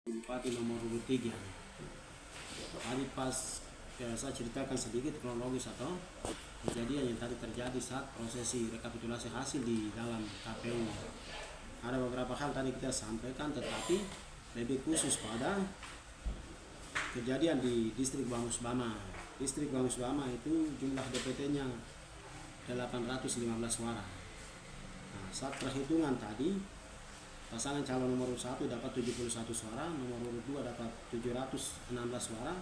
Bupati nomor 3. Tadi pas saya ceritakan sedikit kronologis atau kejadian yang tadi terjadi saat prosesi rekapitulasi hasil di dalam KPU. Ada beberapa hal tadi kita sampaikan, tetapi lebih khusus pada kejadian di distrik Bangus Bama. Distrik Bangus Bama itu jumlah DPT-nya 815 suara. Nah, saat perhitungan tadi, pasangan calon nomor 1 dapat 71 suara, nomor urut 2 dapat 716 suara,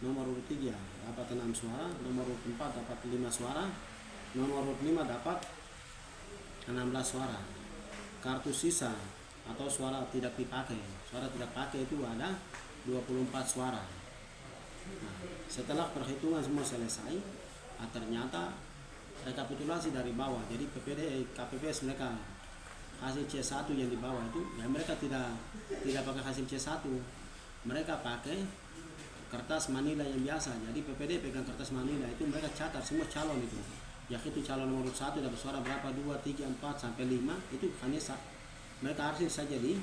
nomor urut 3 dapat 6 suara, nomor urut 4 dapat 5 suara, nomor urut 5 dapat 16 suara. Kartu sisa atau suara tidak dipakai, suara tidak pakai itu ada 24 suara. Nah, setelah perhitungan semua selesai, ternyata rekapitulasi dari bawah, jadi KPPS mereka hasil C1 yang di bawah itu, ya mereka tidak pakai hasil C1, mereka pakai kertas manila yang biasa. Jadi PPD pegang kertas manila itu, mereka catat semua calon itu, yaitu calon nomor 1 dapat suara berapa, 2, 3, 4 sampai 5, itu hanya mereka arsip saja di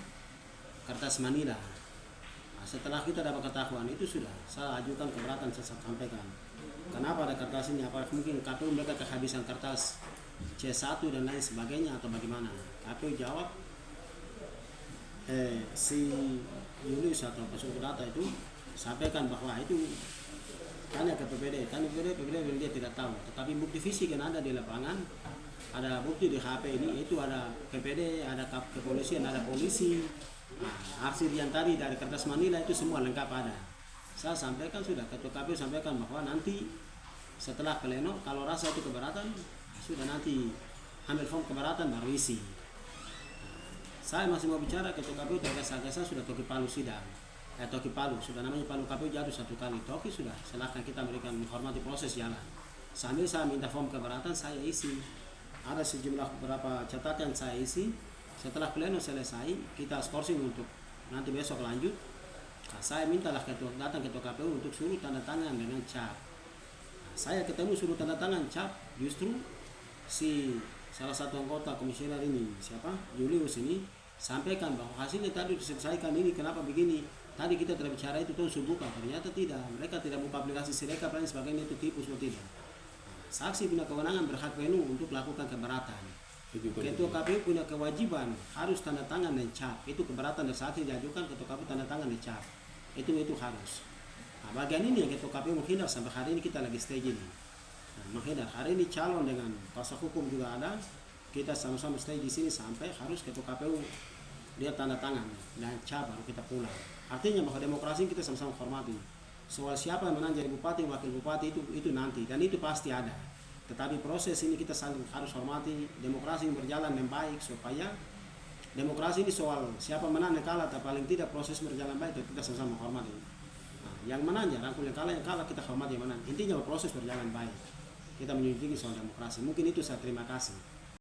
kertas manila. Nah, setelah kita dapat ketahuan itu, sudah saya ajukan keberatan, saya sampaikan kenapa ada kertas ini, apa mungkin KPU mereka kehabisan kertas C1 dan lain sebagainya atau bagaimana. KPU jawab, si Julius atau pesuruh data itu sampaikan bahwa itu tanya ke PPD dia tidak tahu, tetapi bukti fisik yang ada di lapangan, ada bukti di HP ini, itu ada PPD, ada kepolisian, ada polisi. Nah, arsip yang tadi dari kertas manila itu semua lengkap ada. Saya sampaikan, sudah ketua KPU sampaikan bahwa nanti setelah pleno kalau rasa itu keberatan, sudah nanti ambil form keberatan baru isi. Saya masih mau bicara ketua KPU, tergesa-gesa sudah toki palu sidang. Toki palu, sudah namanya palu KPU jatuh 1 kali. Toki sudah, silakan kita berikan menghormati proses jalan. Sambil saya minta form keberatan, saya isi. Ada sejumlah beberapa catatan saya isi. Setelah pleno selesai, kita skorsing untuk nanti besok lanjut. Nah, saya mintalah datang ketua KPU untuk suruh tanda tangan dengan cap. Nah, saya ketemu suruh tanda tangan cap, justru si salah satu anggota komisioner ini, siapa, Julius ini, sampaikan bahwa hasilnya tadi diselesaikan ini, kenapa begini, tadi kita tidak bicara itu, tuh subuhkan. Ternyata tidak, mereka tidak buka aplikasi Sirekap dan sebagainya, itu tipu semua tidak. Saksi punya kewenangan berhak penuh untuk melakukan keberatan. Ketua KPU punya kewajiban harus tanda tangan dan cap. Itu keberatan dari saksi diajukan, ketua KPU tanda tangan dan cap. Itu harus. Nah, bagian ini yang ketua KPU menghindar sampai hari ini, kita lagi stage ini. Nah, menghindar. Hari ini calon dengan kuasa hukum juga ada. Kita sama-sama stay di sini sampai harus ketua KPU dia tanda tangan dan cap baru kita pulang. Artinya bahwa demokrasi kita sama-sama hormati. Soal siapa yang menang jadi bupati, wakil bupati itu nanti, dan itu pasti ada. Tetapi proses ini kita saling harus hormati. Demokrasi yang berjalan dengan baik, supaya demokrasi ini soal siapa menang yang kalah, tapi paling tidak proses berjalan baik, kita sama-sama hormati. Nah, yang menang ya rangkul, yang kalah kita hormati yang menang. Intinya proses berjalan baik. Kita menunjukkan soal demokrasi. Mungkin itu, saya terima kasih.